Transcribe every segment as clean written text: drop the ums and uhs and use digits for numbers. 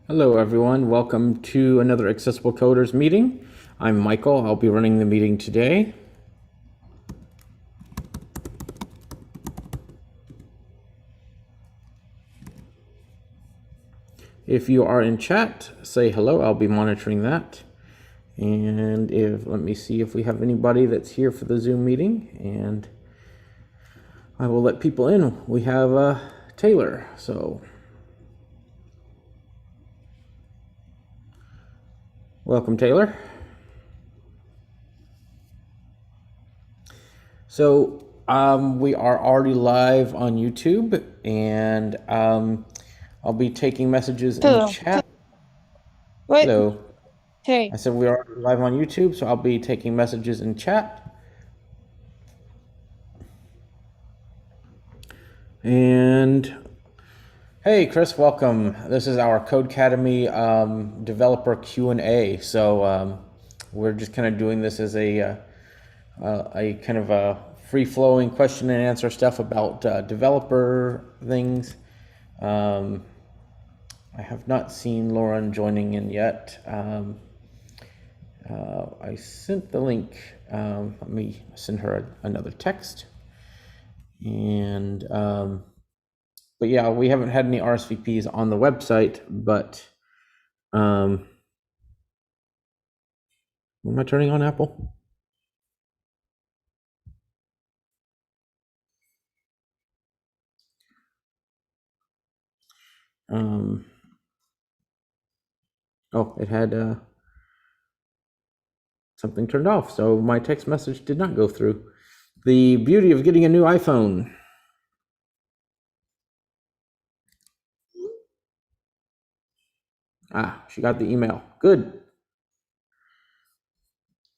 Hello, everyone. Welcome to another Accessible Coders meeting. I'm Michael. I'll be running the meeting today. If you are in chat, say hello. I'll be monitoring that. And let me see if we have anybody that's here for the Zoom meeting, and I will let people in. We have Taylor, so welcome, Taylor. So we are already live on YouTube, and I'll be taking messages in chat. What? Hello. Hey. I said we are live on YouTube, so I'll be taking messages in chat. And hey, Chris, welcome. This is our Codecademy developer Q&A. So we're just kind of doing this as a kind of a free-flowing question and answer stuff about developer things. I have not seen Lauren joining in yet. I sent the link. Let me send her another text. And but yeah, we haven't had any RSVPs on the website, but am I turning on Apple? Oh, it had something turned off, so my text message did not go through. The beauty of getting a new iPhone. Ah, she got the email. Good.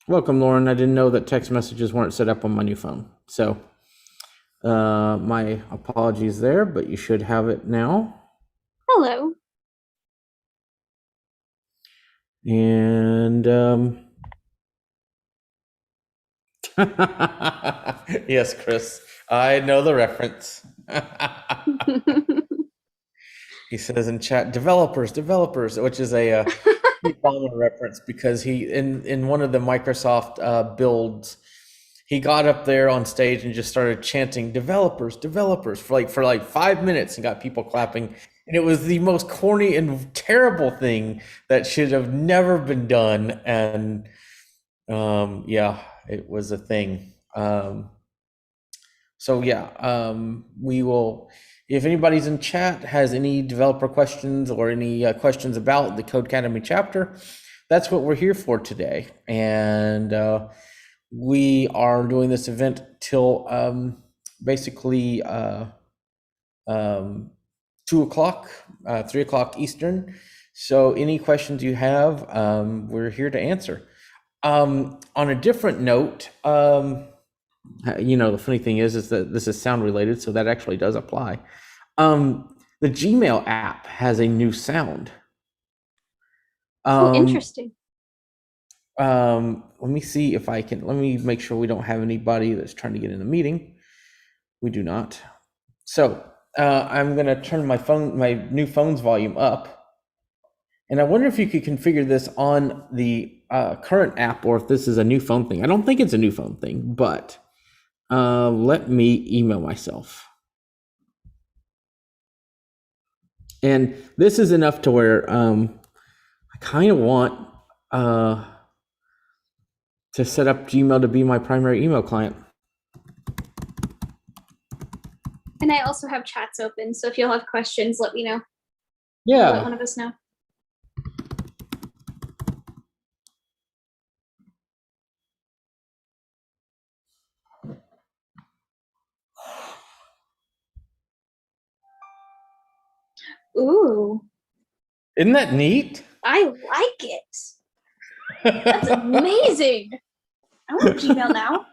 Welcome, Lauren. I didn't know that text messages weren't set up on my new phone. So my apologies there, but you should have it now. Hello. And yes, Chris, I know the reference. He says in chat, developers, which is a Obama reference because he in one of the Microsoft builds, he got up there on stage and just started chanting developers for like 5 minutes and got people clapping. And it was the most corny and terrible thing that should have never been done. And yeah, it was a thing. So yeah, we will, if anybody's in chat has any developer questions or any questions about the Codecademy chapter, that's what we're here for today. And we are doing this event till basically 2 o'clock, 3 o'clock Eastern. So any questions you have, we're here to answer. On a different note, the funny thing is that this is sound related, so that actually does apply. The Gmail app has a new sound. Oh, interesting. Let me see if I can. Let me make sure we don't have anybody that's trying to get in the meeting. We do not. So I'm going to turn my new phone's volume up. And I wonder if you could configure this on the current app, or if this is a new phone thing. I don't think it's a new phone thing, but let me email myself. And this is enough to where I kind of want to set up Gmail to be my primary email client. And I also have chats open, so if you'll have questions, let me know. Yeah. Let one of us know. Ooh. Isn't that neat? I like it. That's amazing. I want Gmail now.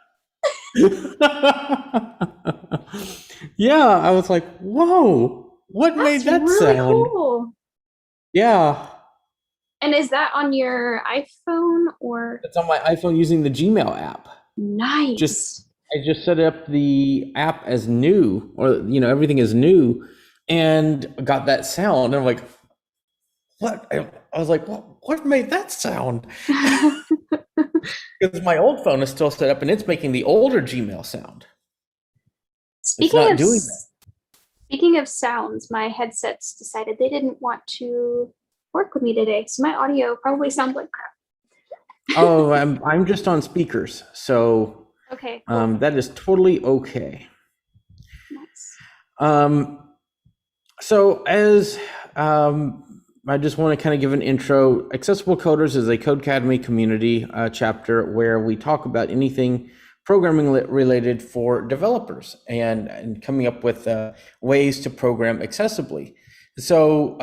Yeah, I was like, whoa, what made that really sound? Cool. Yeah. And is that on your iPhone or? It's on my iPhone using the Gmail app. Nice. I just set up the app as new, or everything is new, and got that sound. And I'm like, what? I was like, what made that sound? Because my old phone is still set up and it's making the older Gmail sound. It's Speaking not of doing that. speaking of sounds, my headsets decided they didn't want to work with me today, so my audio probably sounds like crap. Oh, I'm just on speakers, so Okay, cool. that is totally okay. Nice. Um, so as I just want to kind of give an intro. Accessible Coders is a Codecademy community chapter where we talk about anything programming related for developers and coming up with ways to program accessibly. So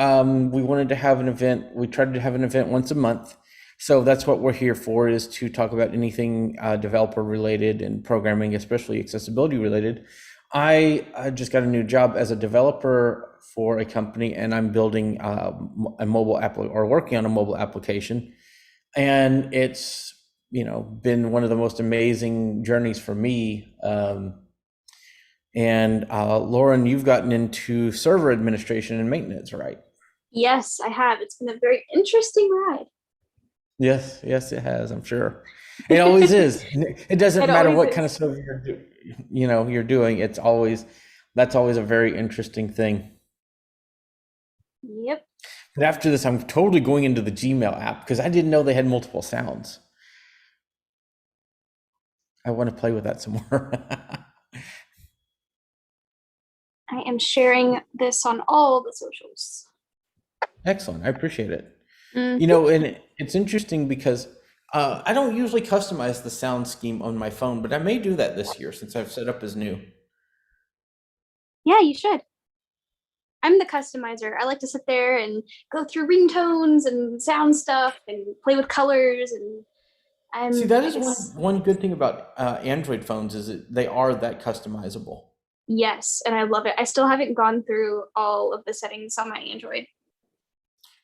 we wanted to have an event. We tried to have an event once a month. So that's what we're here for, is to talk about anything developer related and programming, especially accessibility related. I just got a new job as a developer for a company, and I'm building a mobile app, or working on a mobile application. And it's, been one of the most amazing journeys for me. And Lauren, you've gotten into server administration and maintenance, right? Yes, I have. It's been a very interesting ride. Yes, yes, it has. I'm sure. It always is. It doesn't It matter always what kind of is. server you're doing. It's always That's always a very interesting thing. Yep. But after this, I'm totally going into the Gmail app because I didn't know they had multiple sounds. I want to play with that some more. I am sharing this on all the socials. Excellent. I appreciate it. Mm-hmm. And it's interesting because I don't usually customize the sound scheme on my phone, but I may do that this year since I've set up as new. Yeah, you should. I'm the customizer. I like to sit there and go through ringtones and sound stuff and play with colors, and See, that I is guess one good thing about Android phones, is that they are that customizable. yes, and I love it. I still haven't gone through all of the settings on my Android.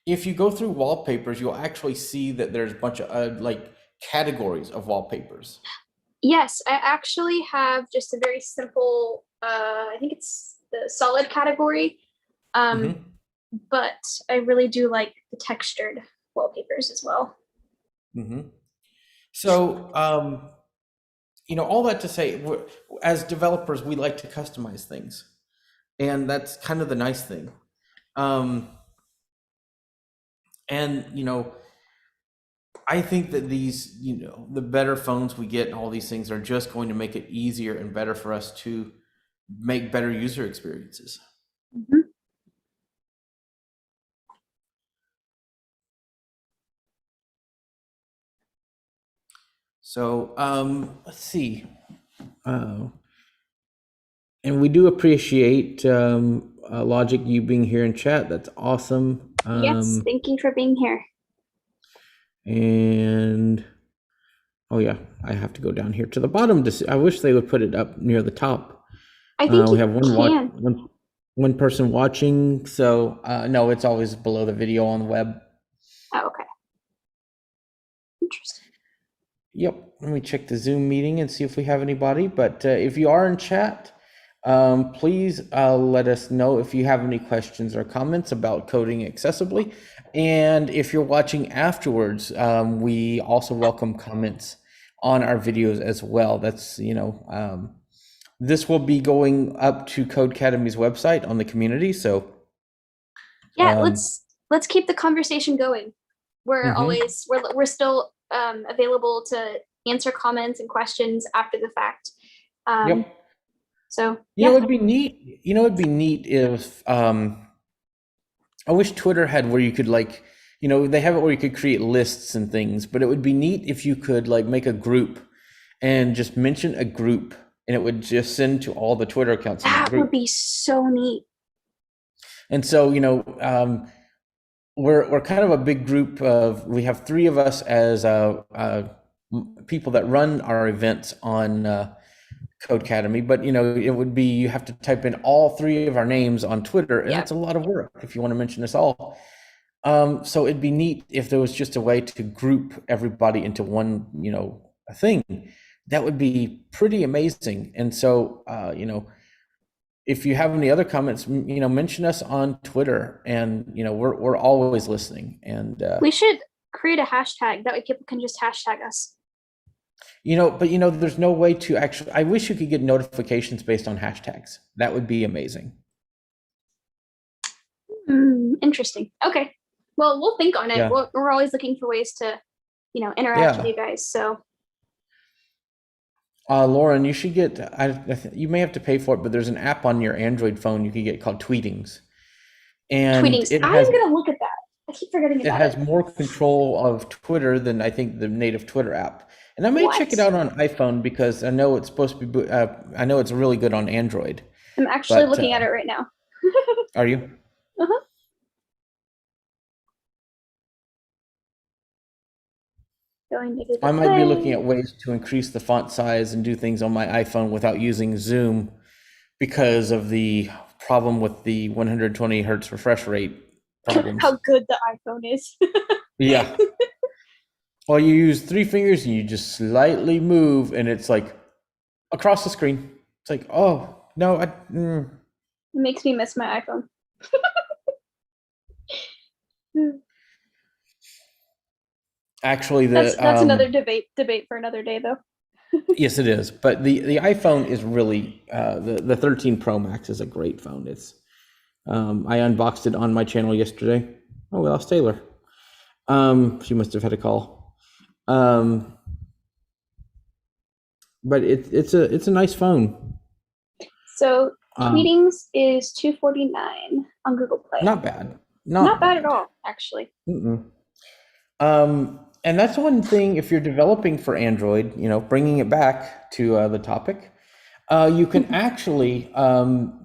If you go through wallpapers, you'll actually see that there's a bunch of like categories of wallpapers. Yes, I actually have just a very simple I think it's the solid category. Um, Hmm. but I really do like the textured wallpapers as well. Hmm. So, all that to say, as developers, we like to customize things, and that's kind of the nice thing. Um, and I think that these, the better phones we get and all these things are just going to make it easier and better for us to make better user experiences. Mhm. So, let's see. And we do appreciate Logic, you being here in chat. That's awesome. Yes, thank you for being here. And oh yeah, I have to go down here to the bottom to see. I wish they would put it up near the top. I think We you have can. one person watching, so no, it's always below the video on the web. Oh, okay. Interesting. Yep. Let me check the Zoom meeting and see if we have anybody. But if you are in chat, please let us know if you have any questions or comments about coding accessibly. And if you're watching afterwards, we also welcome comments on our videos as well. This will be going up to Codecademy's website on the community. So, Yeah, um, let's keep the conversation going. mhm. We're still available to answer comments and questions after the fact. Um, Yep. so yeah, It'd be neat. It'd be neat if I wish Twitter had where you could, like, they have it where you could create lists and things, but it would be neat if you could, like, make a group and just mention a group, and it would just send to all the Twitter accounts in that that would group. be so neat. And so, we're kind of a big group of, we have three of us as people that run our events on Codecademy, but it would be, you have to type in all three of our names on Twitter, and Yeah, that's a lot of work if you want to mention us all. So it'd be neat if there was just a way to group everybody into one, a thing. That would be pretty amazing. And so, if you have any other comments, mention us on Twitter, and we're always listening. And We should create a hashtag that way people can just hashtag us. but there's no way to actually. I wish you could get notifications based on hashtags. That would be amazing. Interesting. Okay. Well, we'll think on it. Yeah, We're always looking for ways to, interact with yeah. you guys. So Lauren, you should get. You may have to pay for it, but there's an app on your Android phone you can get called Tweetings, and tweetings. I am gonna look at that. I keep forgetting it about it. has more control of Twitter than I think the native Twitter app. And I may check it What? out on iPhone because I know it's supposed to be. I know it's really good on Android. I'm actually But looking at it right now. are you? Uh-huh. Going to I Google might be looking Play. at ways to increase the font size and do things on my iPhone without using Zoom because of the problem with the 120 hertz refresh rate problems. How good the iPhone is. Yeah. Well, you use three fingers and you just slightly move, and it's like across the screen. It's like, oh no, It makes me miss my iPhone. actually That's another debate for another day though. yes, it is. But the iPhone is really the 13 Pro Max is a great phone. It's I unboxed it on my channel yesterday. Oh, we lost Taylor. She must have had a call. But it's a nice phone. So Um, Tweetings is $2.49 on Google Play. not bad. Not bad at all, actually. Mm-mm. And that's one thing if you're developing for Android, bringing it back to the topic, you can actually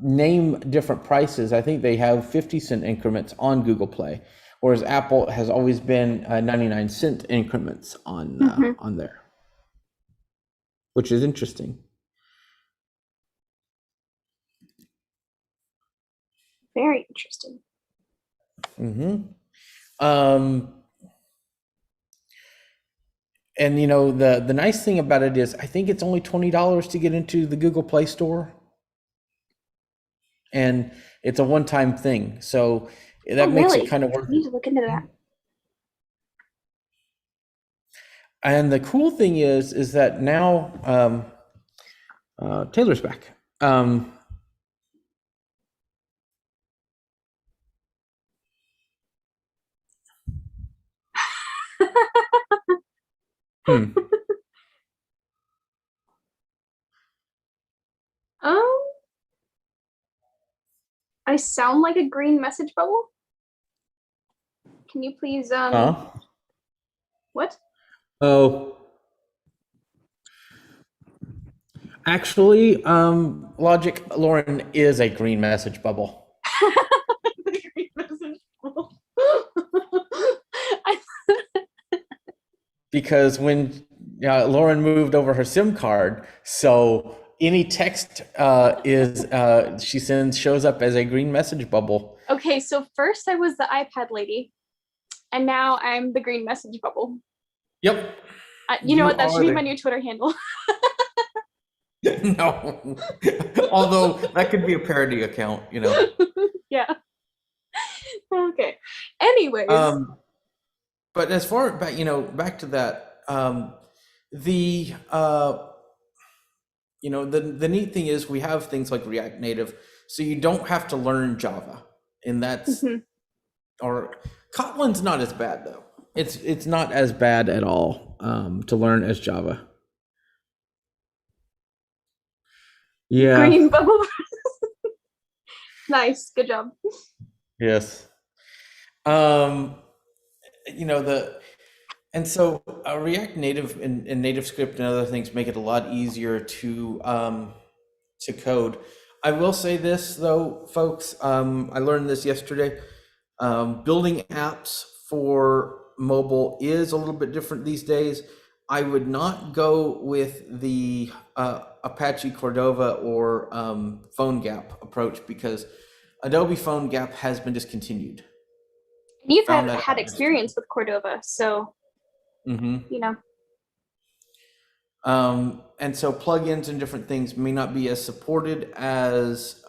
name different prices. I think they have 50-cent increments on Google Play, whereas Apple has always been 99-cent increments on there, which is interesting. Very interesting. Um, and the nice thing about it is I think it's only $20 to get into the Google Play Store, and it's a one-time thing. So that Oh, makes it really? kind of I worth need it. to look into that. And the cool thing is that now Taylor's back. Hmm. Um, I sound like a green message bubble. Can you please Huh? what? Oh, actually, Logic Lauren is a green message bubble The green message bubble. I, because when Lauren moved over her SIM card, so any text she sends shows up as a green message bubble. okay, so first I was the iPad lady, and now I'm the green message bubble. Yep, You know you what? That should are be the my new Twitter handle. no. Although that could be a parody account. Yeah. Okay. Anyways. Um, but as far back to that, the the neat thing is we have things like React Native, so you don't have to learn Java, and that's Mhm. or Kotlin's not as bad though. It's not as bad at all to learn as Java. Yeah. Green bubble. Nice. Good job. Yes. Um, the and so React Native and Native Script and other things make it a lot easier to code. I will say this though, folks. I learned this yesterday. Building apps for mobile is a little bit different these days. I would not go with the Apache Cordova or PhoneGap approach because Adobe PhoneGap has been discontinued. You've Found that had out yesterday. experience with Cordova, so Hmm. you know. And so plugins and different things may not be as supported as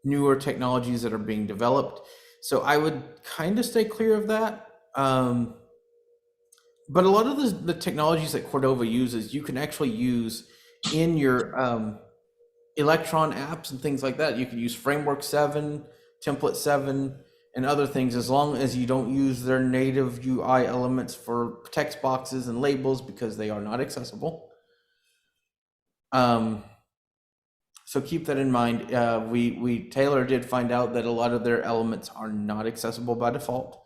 newer technologies that are being developed. So I would kind of stay clear of that. But a lot of the technologies that Cordova uses, you can actually use in your Electron apps and things like that. You can use Framework 7, Template 7, and other things, as long as you don't use their native UI elements for text boxes and labels, because they are not accessible. So keep that in mind. Taylor did find out that a lot of their elements are not accessible by default.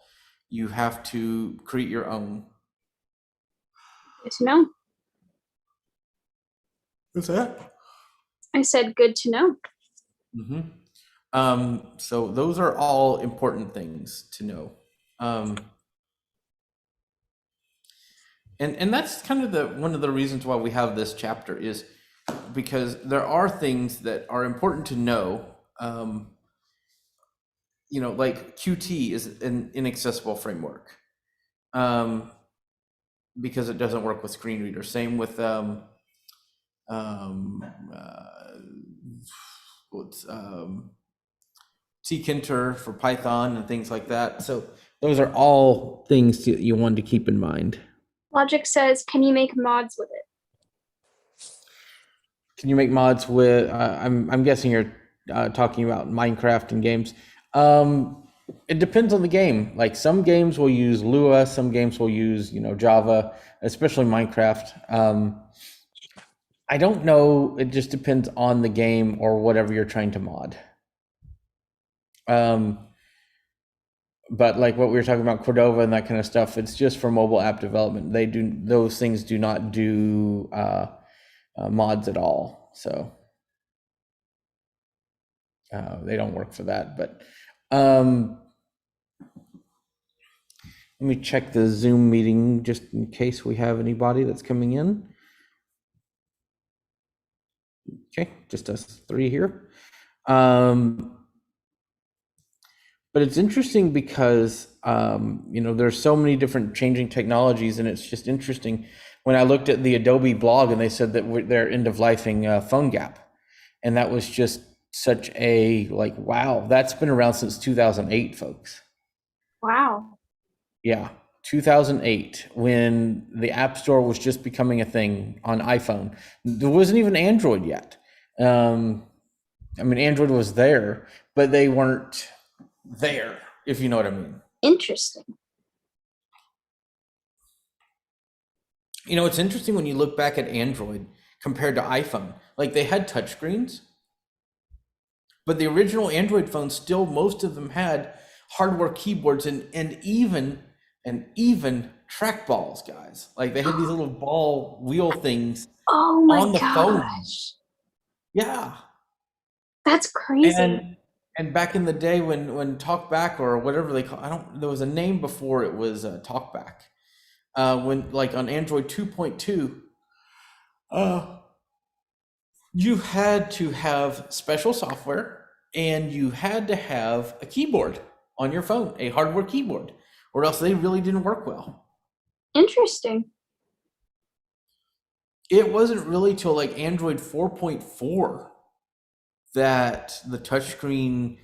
You have to create your own. Good to know. What's that? I said good to know. So those are all important things to know. And that's kind of one of the reasons why we have this chapter, is because there are things that are important to know. Like Qt is an inaccessible framework, because it doesn't work with screen readers. Same with tkinter for Python and things like that. So those are all things you want to keep in mind. Logic says, can you make mods with it? Can you make mods with? I'm guessing you're talking about Minecraft and games. It depends on the game. Like some games will use Lua, some games will use Java, especially Minecraft. I don't know. It just depends on the game or whatever you're trying to mod. But like what we were talking about, Cordova and that kind of stuff, it's just for mobile app development. Those things do not do mods at all. So they don't work for that. But let me check the Zoom meeting just in case we have anybody that's coming in. Okay, just us three here. But it's interesting because there's so many different changing technologies, and it's just interesting when I looked at the Adobe blog and they said that they're end of lifing PhoneGap, and that was just such a wow, that's been around since 2008, folks. Wow. Yeah, 2008, when the App Store was just becoming a thing on iPhone. There wasn't even Android yet. Android was there, but they weren't there, if you know what I mean. Interesting. It's interesting when you look back at Android compared to iPhone. Like they had touchscreens, but the original Android phones still, most of them had hardware keyboards and even trackballs, guys. Like they had these little ball wheel things Oh my on the phone. gosh. Yeah. That's crazy. And back in the day when TalkBack or whatever they call, there was a name before it was TalkBack. When like on Android 2.2, you had to have special software and you had to have a keyboard on your phone, a hardware keyboard, or else they really didn't work well. Interesting. It wasn't really till like Android 4.4 that the touchscreen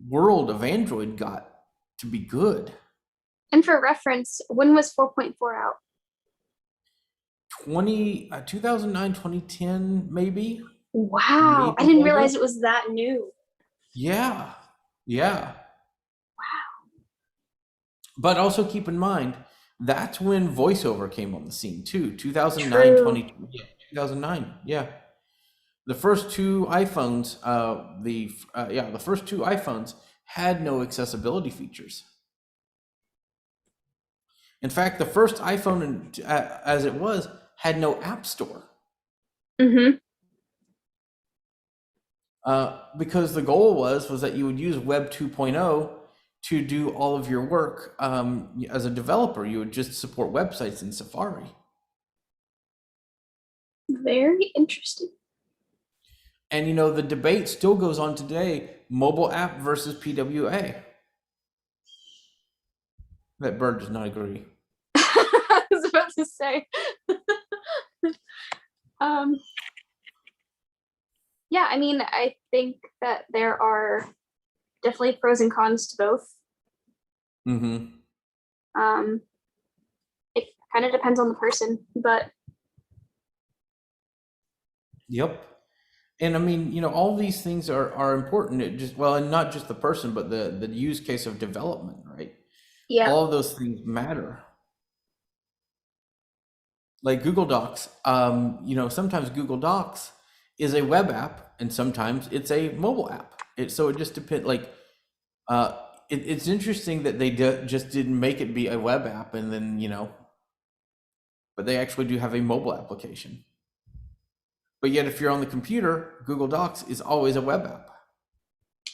world of Android got to be good. And for reference, when was 4.4 out? 2009, 2010, maybe. Wow. I didn't realize it was that new. Yeah. Yeah. Wow. But also keep in mind, that's when VoiceOver came on the scene too. 2009, 2009. Yeah. The first two iPhones, the first two iPhones had no accessibility features. In fact, the first iPhone, as it was, had no app store. Mm-hmm. Because the goal was that you would use Web 2.0 to do all of your work. As a developer, you would just support websites in Safari. Very interesting. And the debate still goes on today: mobile app versus PWA. That bird does not agree. I was about to say. Um, yeah, I mean, I think that there are definitely pros and cons to both. Mm-hmm. Um, it kind of depends on the person, but Yep. And I mean, all these things are important. It just well, and not just the person, but the use case of development, right? yeah, All of those things matter. Like Google Docs, sometimes Google Docs is a web app, and sometimes it's a mobile app. So it just depends. Like, uh, it's interesting that they just didn't make it be a web app, and then but they actually do have a mobile application. But yet, if you're on the computer, Google Docs is always a web app.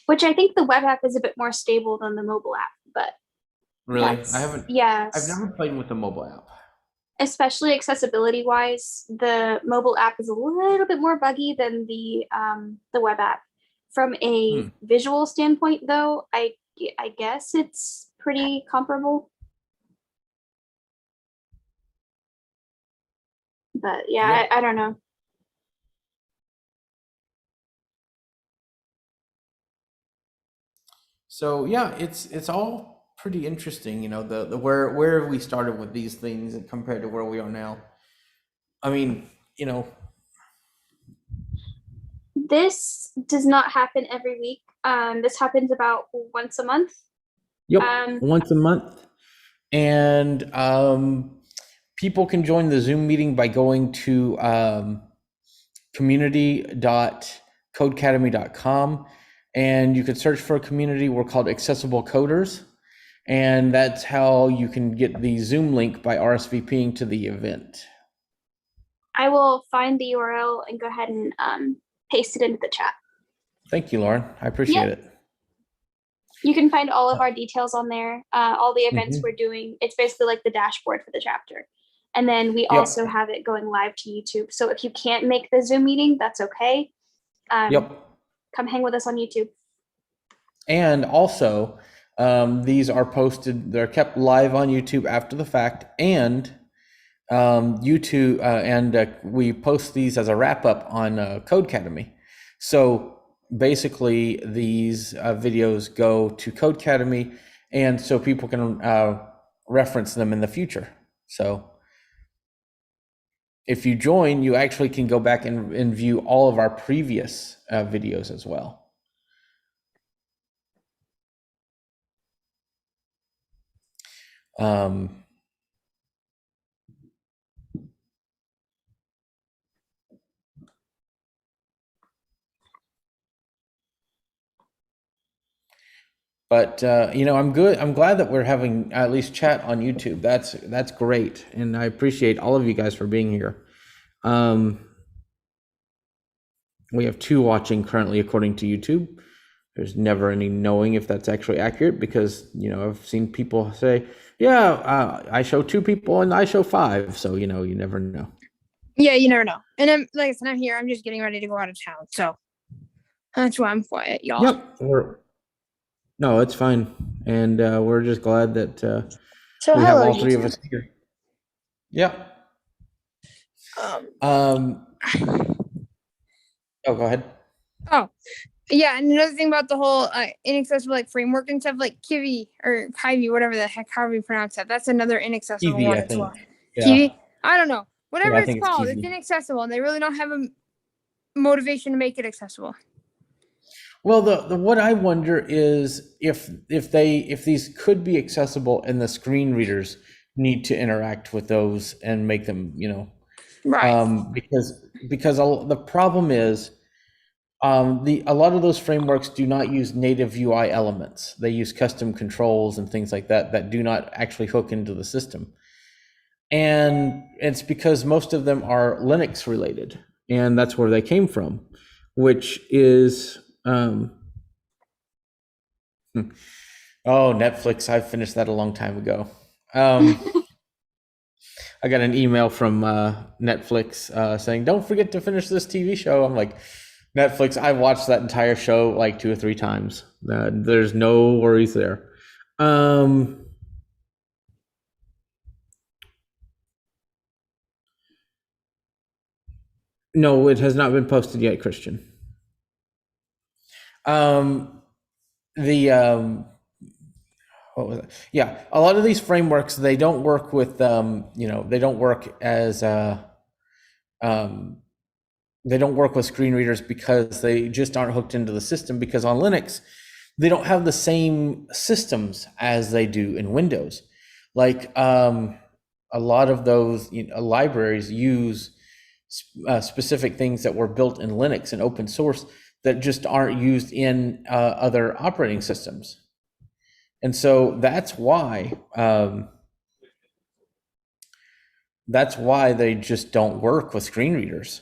which I think the web app is a bit more stable than the mobile app, but Really, I've yes, never played with the mobile app. especially accessibility wise, the mobile app is a little bit more buggy than the web app. From a Hmm. visual standpoint, though, I guess it's pretty comparable. But yeah, Yep. I don't know. So yeah, it's all pretty interesting. The where we started with these things and compared to where we are now. I mean, This does not happen every week. This happens about once a month. yep, Um, once a month, and people can join the Zoom meeting by going to community.codecademy.com, and you could search for a community. We're called Accessible Coders, and that's how you can get the Zoom link by RSVPing to the event. I will find the URL and go ahead and paste it into the chat. Thank you, Lauren. I appreciate Yep. it. You can find all of our details on there, all the events we're Mhm. doing. It's basically like the dashboard for the chapter. And then we also Yep. have it going live to YouTube. So if you can't make the Zoom meeting, that's okay. Um, Yep. come hang with us on YouTube. And also, these are posted, they're kept live on YouTube after the fact, and YouTube, and we post these as a wrap up on Code Academy. So basically, these videos go to Code Academy, and so people can reference them in the future. So if you join, you actually can go back and view all of our previous videos as well. Um, But I'm good. I'm glad that we're having at least chat on YouTube. That's great, and I appreciate all of you guys for being here. Um, we have two watching currently, according to YouTube. There's never any knowing if that's actually accurate because I've seen people say, "Yeah, I show two people and I show five," so you never know. Yeah, you never know. And I'm like I said, I'm here. I'm just getting ready to go out of town, so that's why I'm quiet, y'all. Yep. No, it's fine, and we're just glad that So we have hello, all three of YouTube. us here. Yep. Um. Um, oh, go ahead. Oh, yeah. And another thing about the whole inaccessible like framework and stuff, like Kiwi or Kiwi, whatever the heck, however you pronounce that. That's another inaccessible Kiwi, one I as well. think. Yeah. Kiwi. I don't know. Whatever Yeah, I it's think it's called, it's Kiwi. inaccessible, and they really don't have a motivation to make it accessible. Well, the what I wonder is if these could be accessible and the screen readers need to interact with those and make them, Right. because the problem is a lot of those frameworks do not use native UI elements. They use custom controls and things like that that do not actually hook into the system. And it's because most of them are Linux related, and that's where they came from, which is oh, Netflix. I finished that a long time ago. I got an email from Netflix saying, "Don't forget to finish this TV show." I'm like, Netflix. I watched that entire show like 2 or 3 times. There's no worries there. Um, No, it has not been posted yet, Christian. The what was it? Yeah, a lot of these frameworks, they don't work with they don't work as um, they don't work with screen readers because they just aren't hooked into the system, because on Linux they don't have the same systems as they do in Windows. Like a lot of those libraries use specific things that were built in Linux and open source that just aren't used in other operating systems. And so that's why they just don't work with screen readers.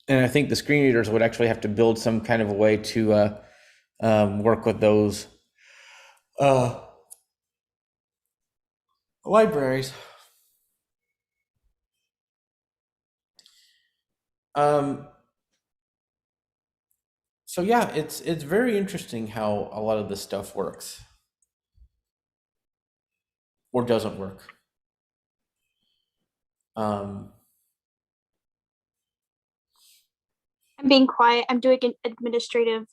And I think the screen readers would actually have to build some kind of a way to work with those libraries. So yeah, it's very interesting how a lot of this stuff works or doesn't work. I'm being quiet. I'm doing administrative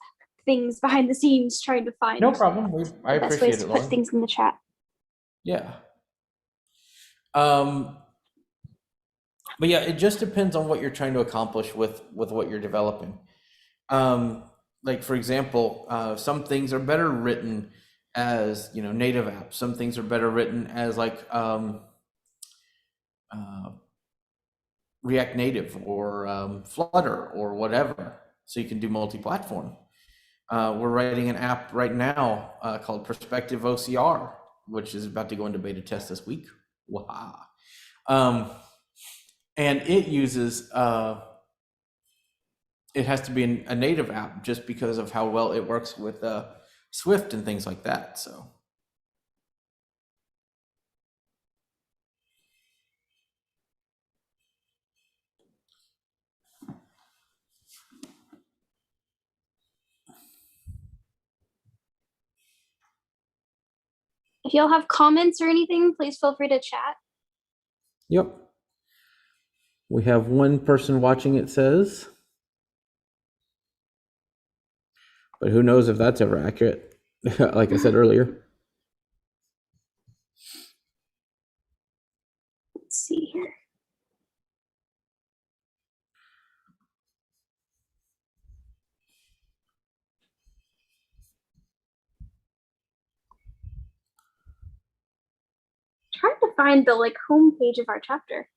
things behind the scenes, trying to find No problem. I the best ways appreciate to it, put Lauren. things in the chat. Yeah. But yeah, it just depends on what you're trying to accomplish with what you're developing. Like for example, some things are better written as native apps. Some things are better written as like React Native or Flutter or whatever, so you can do multi-platform. We're writing an app right now called Perspective OCR, which is about to go into beta test this week. Wow. And it uses it has to be a native app just because of how well it works with Swift and things like that. So If y'all have comments or anything, please feel free to chat. yep, we have one person watching, it says, but who knows if that's ever accurate. Like I said earlier. Let's see here. Trying to find the home page of our chapter.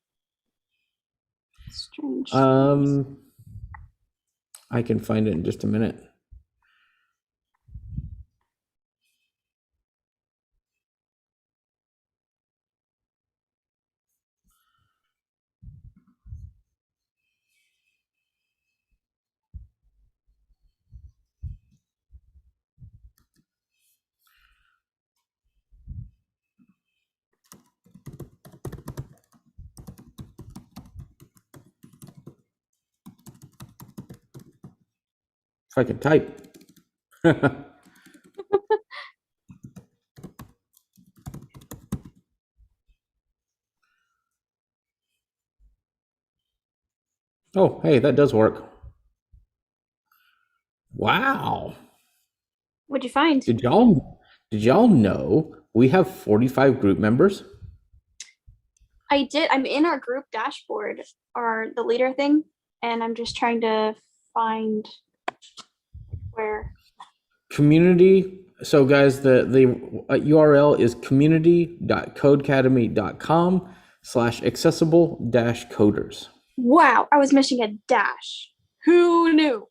Strange. I can find it in just a minute. If I can type. Oh, hey, that does work. Wow. What'd you find? Did y'all know we have 45 group members? I did. I'm in our group dashboard, or the leader thing, and I'm just trying to find where. Community. So guys, the URL is community.codecademy.com/accessible-coders. Wow, I was missing a dash. Who knew?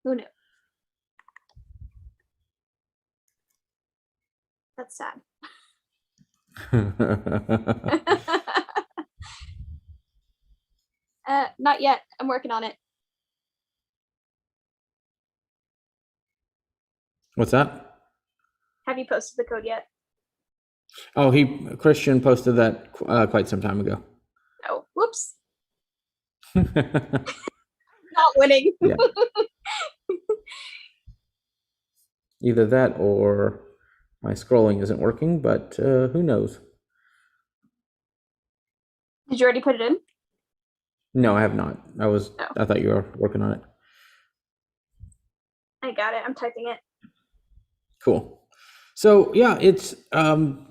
Who knew? That's sad. Not yet. I'm working on it. What's that? Have you posted the code yet? Oh, Christian posted that quite some time ago. Oh, whoops. Not winning. Yeah. Either that or my scrolling isn't working, but who knows? Did you already put it in? No, I have not. Oh. I thought you were working on it. I got it. I'm typing it. Cool. So yeah, it's so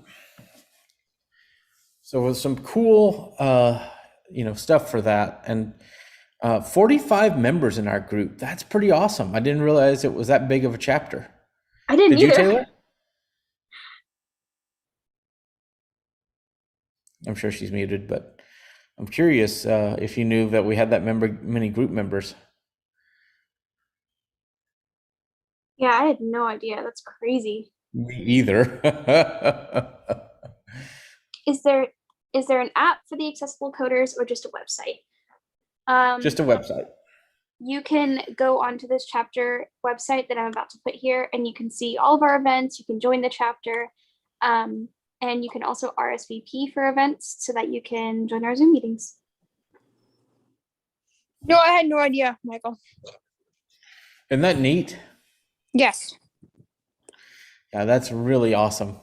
with some cool stuff for that, and 45 members in our group. That's pretty awesome. I didn't realize it was that big of a chapter. I didn't Did you, either. Taylor? I'm sure she's muted, but I'm curious if you knew that we had that many group members. Yeah, I had no idea. That's crazy. Me either. Is there an app for the accessible coders or just a website? Just a website. You can go onto this chapter website that I'm about to put here, and you can see all of our events. You can join the chapter, and you can also RSVP for events so that you can join our Zoom meetings. No, I had no idea, Michael. Isn't that neat? Yes. Yeah, that's really awesome.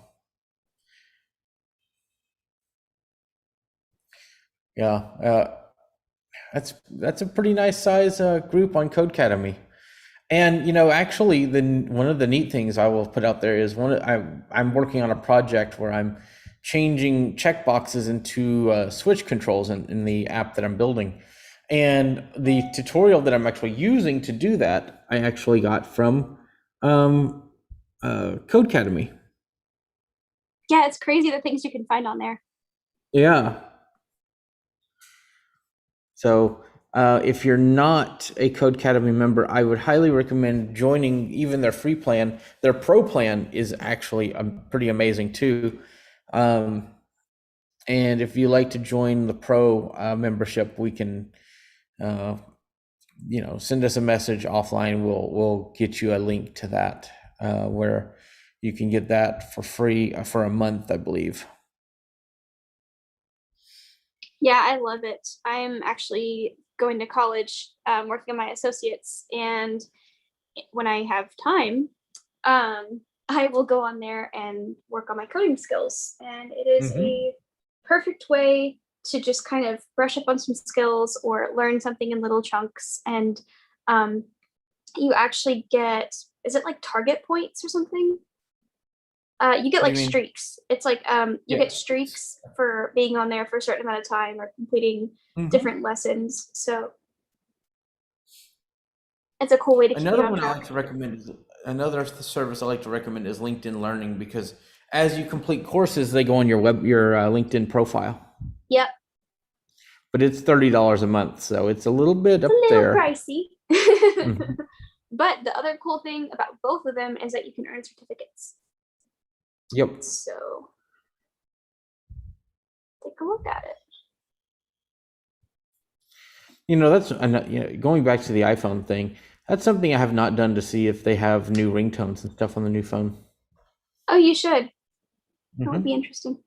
Yeah, that's a pretty nice size group on Codecademy. And actually, one of the neat things I will put out there is I'm working on a project where I'm changing checkboxes into switch controls in the app that I'm building. And the tutorial that I'm actually using to do that, I actually got from Codecademy. Yeah, it's crazy the things you can find on there. Yeah. So if you're not a Codecademy member, I would highly recommend joining even their free plan. Their pro plan is actually pretty amazing too. And if you like to join the pro membership, we can, send us a message offline. We'll get you a link to that where you can get that for free for a month, I believe. Yeah, I love it. I'm actually going to college, working on my associates, and when I have time, I will go on there and work on my coding skills. And it is a perfect way to just kind of brush up on some skills or learn something in little chunks. And you actually get, is it like target points or something? You get like streaks. It's like you get streaks for being on there for a certain amount of time or completing different lessons. So it's a cool way to keep you on track. I like to recommend another service I like to recommend is LinkedIn Learning, because as you complete courses, they go on your LinkedIn profile. Yep. But it's $30 a month, so it's a little bit up there. Pricey. But the other cool thing about both of them is that you can earn certificates. Yep. So take a look at it. That's going back to the iPhone thing. That's something I have not done to see if they have new ringtones and stuff on the new phone. Oh, you should. That would be interesting.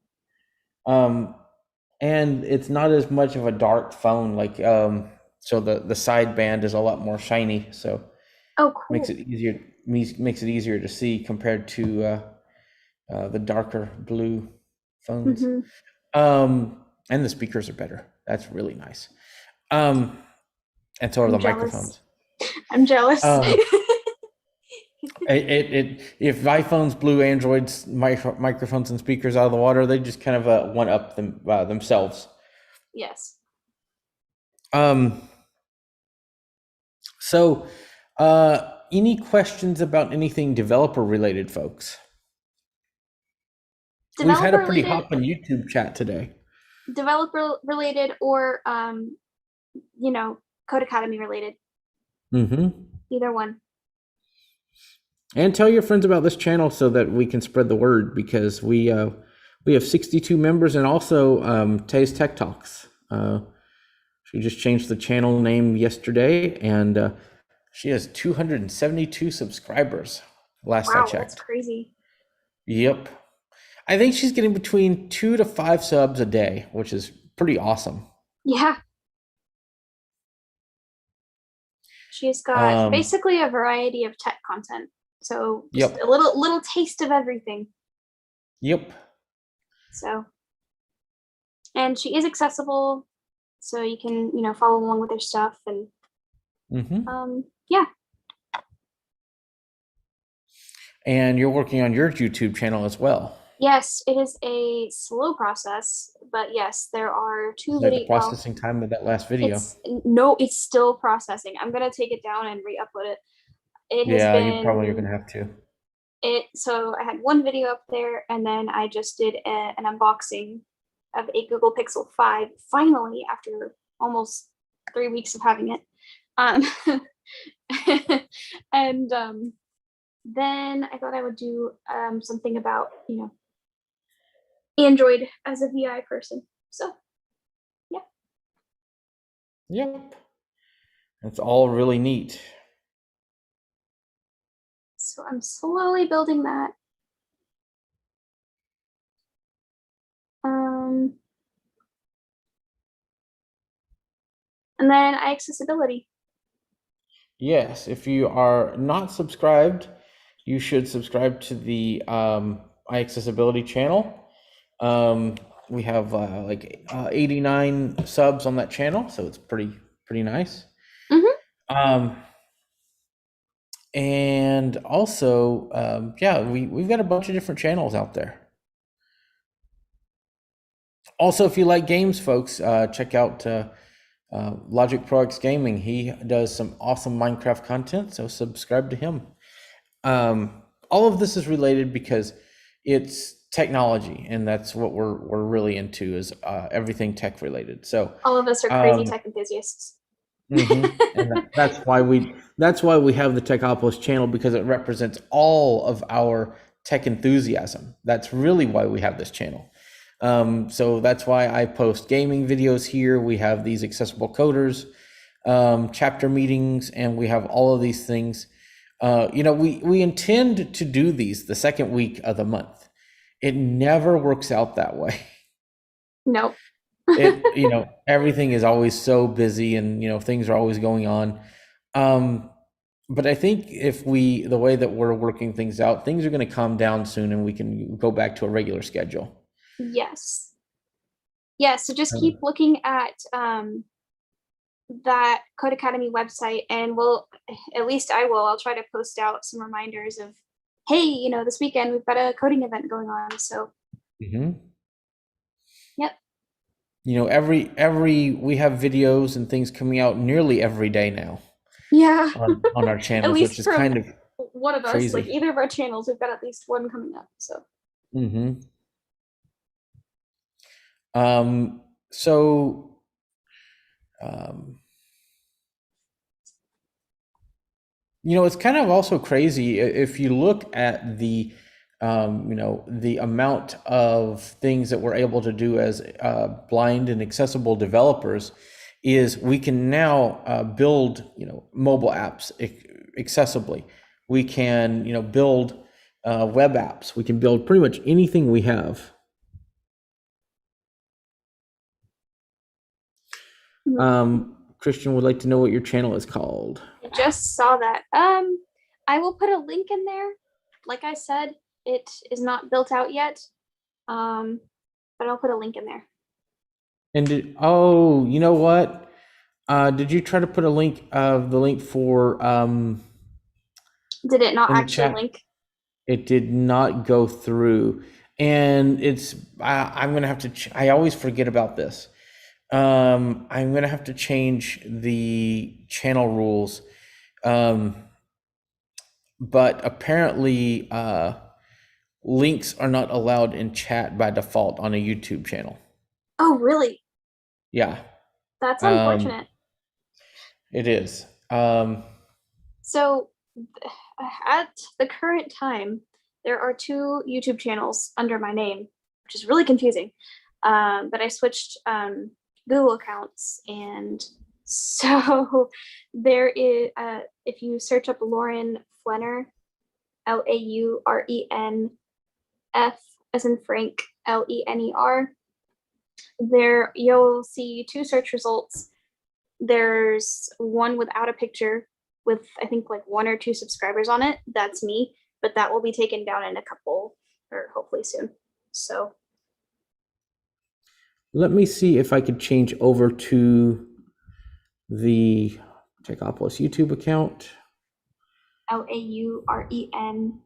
And it's not as much of a dark phone, like so the sideband is a lot more shiny, so cool. makes it easier to see compared to the darker blue phones. And the speakers are better. That's really nice. And so are the microphones. I'm jealous. If iPhones blew Android's microphones and speakers out of the water, they just kind of one up themselves. Yes. So, any questions about anything developer related, folks? We've had a pretty hopping YouTube chat today. Developer related or Codecademy related. Either one. And tell your friends about this channel so that we can spread the word, because we have 62 members, and also Tay's Tech Talks. She just changed the channel name yesterday, and she has 272 subscribers last I checked. That's crazy. Yep. I think she's getting between 2 to 5 subs a day, which is pretty awesome. Yeah. She's got basically a variety of tech content. So just a little taste of everything. Yep. So, and she is accessible. so you can, follow along with their stuff. And yeah. And you're working on your YouTube channel as well. Yes, it is a slow process, but yes, there are two Like the video. Well, processing time of that last video. it's still processing. I'm gonna take it down and re-upload it. It has Yeah, you probably are been gonna have to. So I had one video up there, and then I just did an unboxing of a Google Pixel 5 finally after almost 3 weeks of having it. And then I thought I would do something about Android as a VI person. So yeah. Yep. It's all really neat. So I'm slowly building that. And then accessibility. Yes, if you are not subscribed, you should subscribe to the iAccessibility channel. We have like 89 subs on that channel, so it's pretty nice. Mm-hmm. And also, yeah, we've got a bunch of different channels out there. Also, if you like games, folks, check out Logic Pro X Gaming. He does some awesome Minecraft content, so subscribe to him. All of this is related because it's technology, and that's what we're really into, is everything tech related. So all of us are crazy tech enthusiasts. and that's why we have the Techopolis channel, because it represents all of our tech enthusiasm. That's really why we have this channel. So that's why I post gaming videos here. We have these accessible coders chapter meetings, and we have all of these things. We intend to do these the second week of the month. It never works out that way. Nope. Everything is always so busy, and things are always going on. But I think the way that we're working things out, things are going to calm down soon, and we can go back to a regular schedule. Yes. So just keep looking at that Code Academy website, and I'll try to post out some reminders of, hey, this weekend we've got a coding event going on. So yep. We have videos and things coming out nearly every day now. Yeah. on our channels, which is kind of one of crazy. us, like either of our channels, we've got at least one coming up. So it's kind of also crazy if you look at the the amount of things that we're able to do as blind and accessible developers. Is we can now build mobile apps accessibly. We can build web apps. We can build pretty much anything we have. Christian would like to know what your channel is called. I just saw that. I will put a link in there. Like I said, it is not built out yet, but I'll put a link in there. And you know what? Did you try to put a link the link for? Did it not actually link? It did not go through, and I'm gonna have to. I always forget about this. I'm gonna have to change the channel rules, but apparently, links are not allowed in chat by default on a YouTube channel. Oh, really? Yeah. That's unfortunate. It is. So at the current time, there are 2 YouTube channels under my name, which is really confusing. But I switched Google accounts, and so there is, if you search up Lauren Flenner, LAURENF as in Frank, LENER, there you'll see 2 search results. There's one without a picture with, I think, like 1 or 2 subscribers on it. That's me, but that will be taken down in a couple, or hopefully soon. So Let me see if I could change over to the Techopolis YouTube account. LAURENF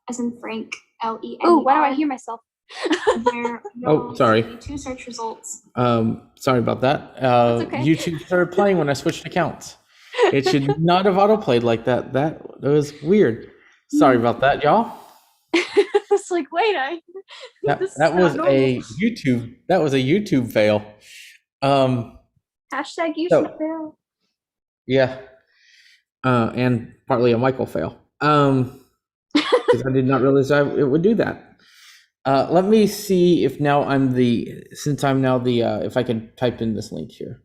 as in Frank, LEN. Oh, why do I hear myself? Oh, sorry. Two search results. Sorry about that. Okay. YouTube started playing when I switched accounts. It should not have autoplayed like that. That was weird. Sorry about that, y'all. It's like, wait, That was a YouTube fail. Hashtag YouTube fail. Yeah. And partly a Michael fail. Because I did not realize it would do that. Let me see if now if I can type in this link here.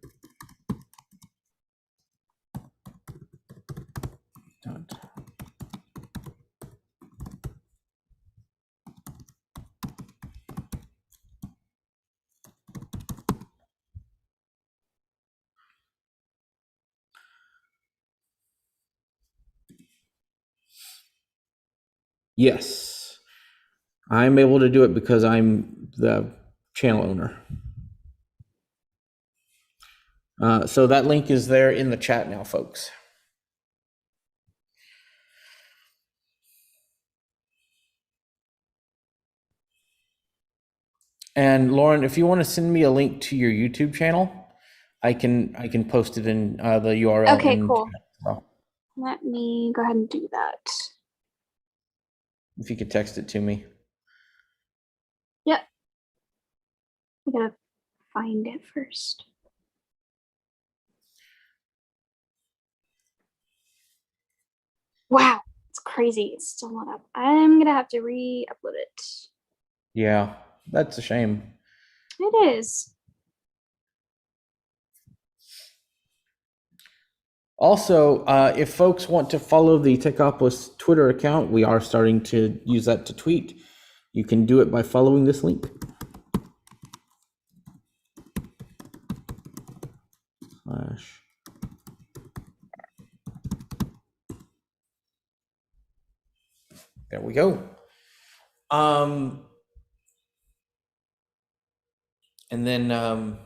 Yes, I'm able to do it because I'm the channel owner. So that link is there in the chat now, folks. And Lauren, if you want to send me a link to your YouTube channel, I can post it in the URL. Okay, cool. Let me go ahead and do that. If you could text it to me. Yep. I gotta find it first. Wow, it's crazy. It's still not up. I'm gonna have to re-upload it. Yeah, that's a shame. It is. Also, if folks want to follow the Techopolis Twitter account, we are starting to use that to tweet. You can do it by following this link. There we go. And then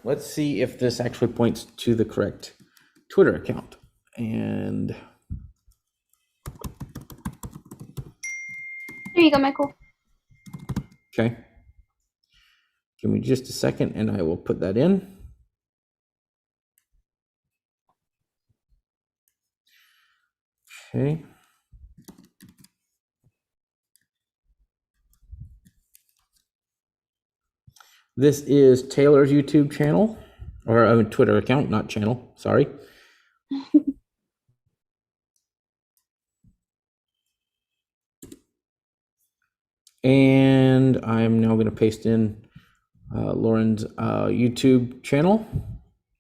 let's see if this actually points to the correct Twitter account. And there you go, Michael. Okay. Give me just a second and I will put that in. Okay. This is Taylor's YouTube channel, or Twitter account, not channel, sorry. And I'm now going to paste in Lauren's YouTube channel.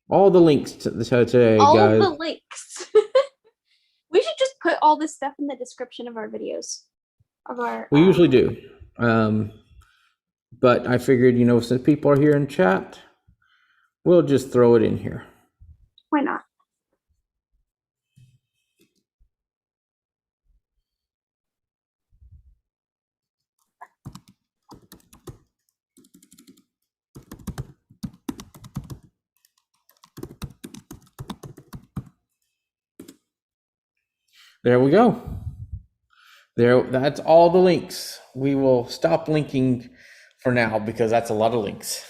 All the links to today, all guys. All the links. We should just put all this stuff in the description of our videos. We usually do. But I figured, since people are here in chat, we'll just throw it in here. Why not? There we go. That's all the links. We will stop linking for now because that's a lot of links.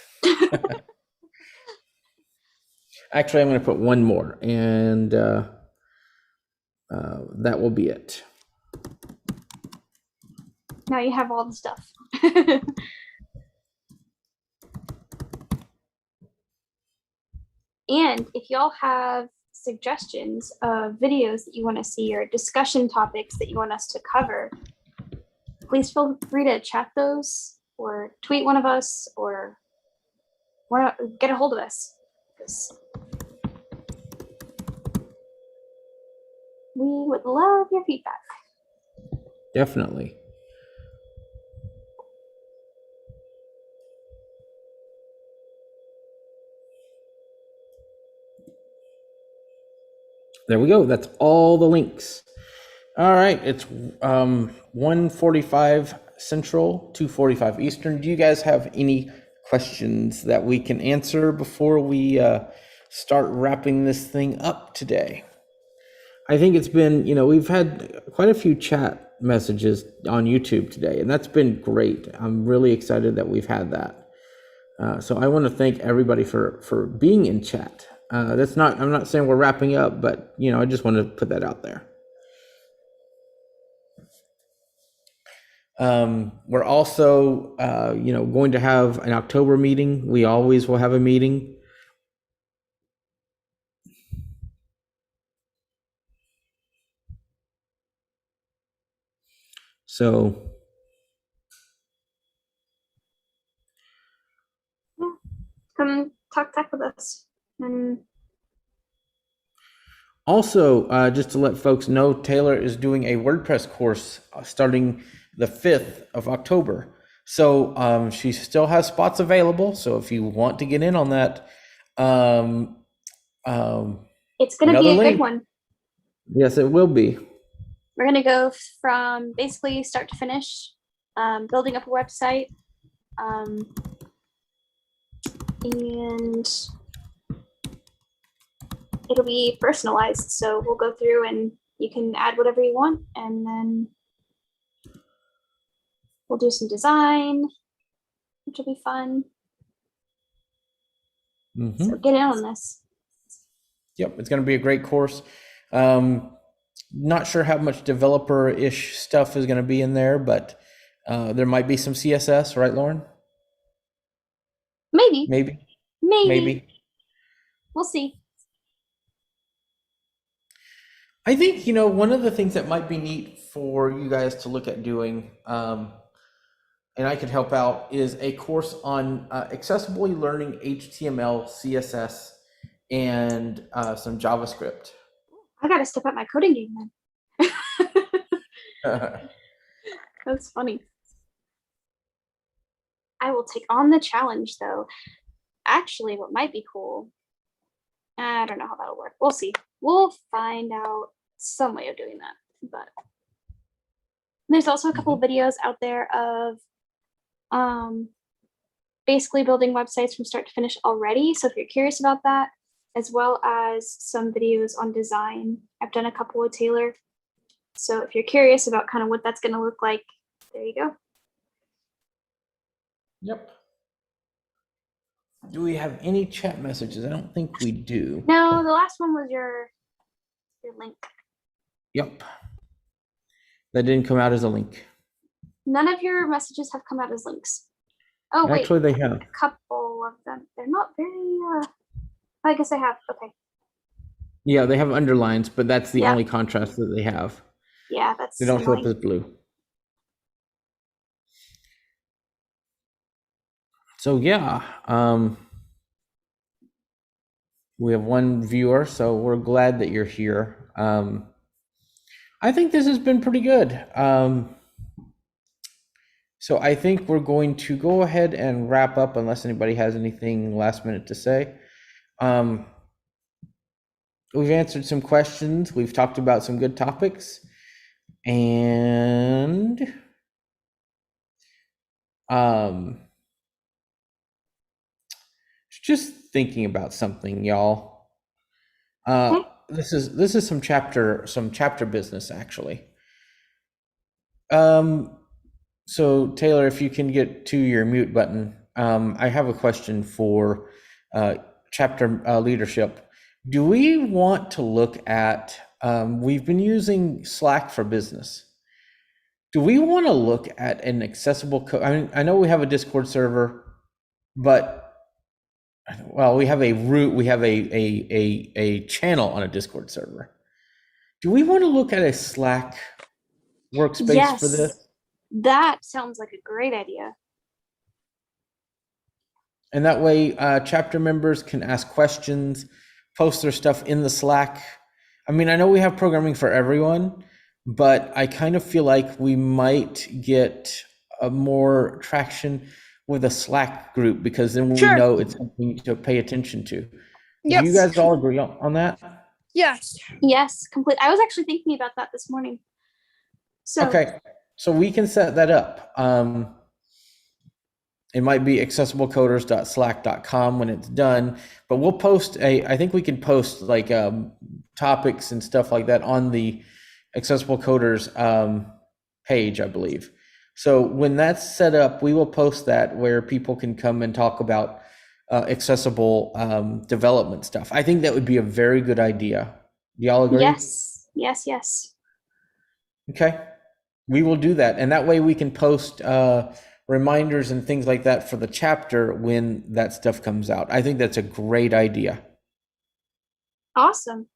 Actually, I'm going to put one more, and that will be it. Now you have all the stuff. And if y'all have suggestions of videos that you want to see or discussion topics that you want us to cover, please feel free to chat those or tweet one of us or get a hold of us. We would love your feedback. Definitely. There we go. That's all the links. All right, it's 1:45 Central, 2:45 Eastern. Do you guys have any questions that we can answer before we start wrapping this thing up today? I think it's been, we've had quite a few chat messages on YouTube today, and that's been great. I'm really excited that we've had that. So I want to thank everybody for being in chat. I'm not saying we're wrapping up, but I just want to put that out there. We're also, going to have an October meeting. We always will have a meeting. So Yeah. Come talk tech with us. And also, just to let folks know, Taylor is doing a WordPress course starting the 5th of October. So she still has spots available. So if you want to get in on that, it's going to be a link. good one. Yes, it will be. We're going to go from basically start to finish, building up a website, and it'll be personalized. So we'll go through and you can add whatever you want, and then we'll do some design, which will be fun. Mm-hmm. So get in on this. Yep, it's going to be a great course. Not sure how much developer-ish stuff is going to be in there, but there might be some CSS, right, Lauren? Maybe. Maybe. We'll see. I think, one of the things that might be neat for you guys to look at doing, and I could help out, is a course on accessibly learning HTML, CSS, and some JavaScript. I got to step up my coding game then. That's funny. I will take on the challenge, though. Actually, what might be cool, I don't know how that'll work. We'll see. We'll find out some way of doing that. But there's also a couple of videos out there of basically building websites from start to finish already. So if you're curious about that, as well as some videos on design, I've done a couple with Taylor. So if you're curious about kind of what that's going to look like, there you go. Yep. Do we have any chat messages? I don't think we do. No, the last one was your link. Yep. That didn't come out as a link. None of your messages have come out as links. Oh, wait. Actually, they have. A couple of them. They're not very, I guess I have. Okay. Yeah, they have underlines, but that's the only contrast that they have. Yeah, that's They don't show up as blue. So yeah, we have one viewer, so we're glad that you're here. I think this has been pretty good. So I think we're going to go ahead and wrap up unless anybody has anything last minute to say. We've answered some questions. We've talked about some good topics. And just thinking about something, y'all. This is some chapter business, actually. So Taylor, if you can get to your mute button, I have a question for chapter leadership. Do we want to look at, we've been using Slack for business. Do we want to look at an accessible code? I mean, I know we have a Discord server, but well, we have a root, we have a channel on a Discord server. Do we want to look at a Slack workspace for this? That sounds like a great idea. And that way, chapter members can ask questions, post their stuff in the Slack. I mean, I know we have programming for everyone, but I kind of feel like we might get a more traction with a Slack group because then we know it's something to pay attention to. Yes. Do you guys all agree on that? Yes. Yes, complete. I was actually thinking about that this morning. So Okay, so we can set that up. It might be accessiblecoders.slack.com when it's done, but we'll post I think we can post like topics and stuff like that on the Accessible Coders page, I believe. So when that's set up, we will post that where people can come and talk about accessible development stuff. I think that would be a very good idea. Do y'all agree? yes, yes, yes. Okay, we will do that, and that way we can post reminders and things like that for the chapter when that stuff comes out. I think that's a great idea. Awesome.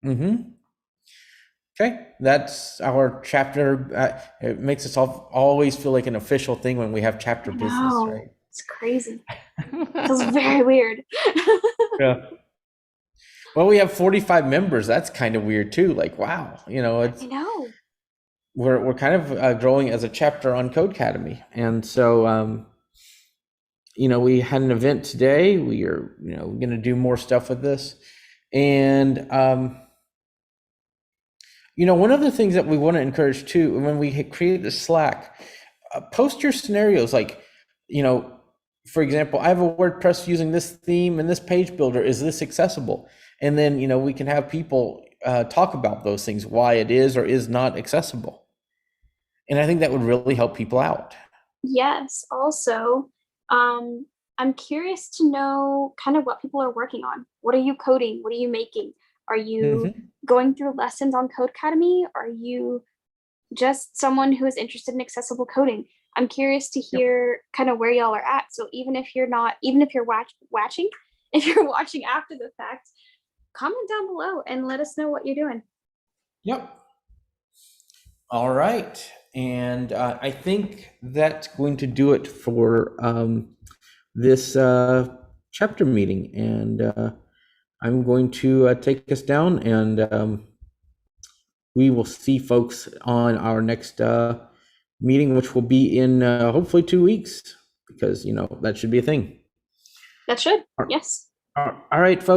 Mm-hmm. Okay, that's our chapter. It makes us always feel like an official thing when we have chapter I business, know. right? It's crazy. It feels very weird. Yeah. Well, we have 45 members. That's kind of weird too. Like, wow, I know. we're kind of growing as a chapter on Codecademy, and so we had an event today. We are going to do more stuff with this, and one of the things that we want to encourage too, when we create the Slack, post your scenarios. Like, for example, I have a WordPress using this theme and this page builder. Is this accessible? And then we can have people talk about those things, why it is or is not accessible. And I think that would really help people out. Yes. Also, I'm curious to know kind of what people are working on. What are you coding? What are you making? Are you Mm-hmm. going through lessons on Codecademy? Are you just someone who is interested in accessible coding? I'm curious to Yep. hear kind of where y'all are at. So even if you're not, even if you're watching, if you're watching after the fact, comment down below and let us know what you're doing. Yep. All right. And I think that's going to do it for this chapter meeting. And I'm going to take us down, and we will see folks on our next meeting, which will be in hopefully 2 weeks, because that should be a thing. That should, yes. All right, folks.